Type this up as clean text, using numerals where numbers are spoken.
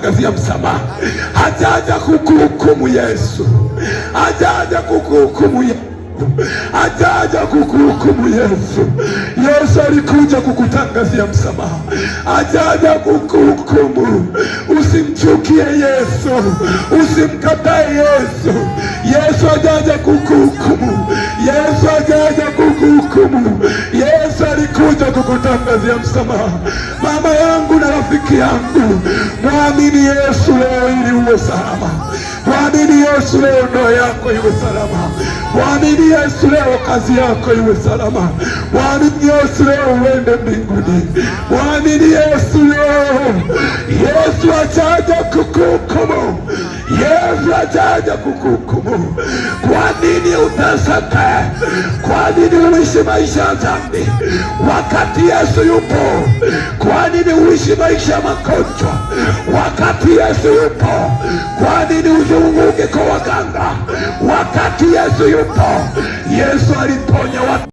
kukutangazia msamaha. Hajaja kukuhukumu Yesu, hajaja kukuhukumu Yesu, hajaja kukuhukumu Yesu. Yesu alikuja kukutangazia msamaha, hajaja kukuhukumu. Usimchukie Yesu, usimkatae Yesu. Yesu hajaja kukuhukumu, Yesu hajaja kukuhukumu. Yesu alikuja kukutangazia msamaha. Mama yangu na rafiki yangu, mwamini Yesu leo ili uwe salama. Mwamini Yesu leo ndoa yako iwe salama. Mwamini Yesu leo kazi yako iwe salama. Mwamini Yesu leo uende mbinguni. Mwamini Yesu leo. Yesu hajaja kukuhukumu, Yesu hajaja kukuhukumu. Kwa nini uteseke? Kwa nini uishi maisha ya dhambi wakati Yesu yupo? Kwa nini uishi maisha ya magonjwa wakati Yesu yupo? Kwa nini uzunguke kwa waganga wakati Yesu yupo? Yesu aliponya watu.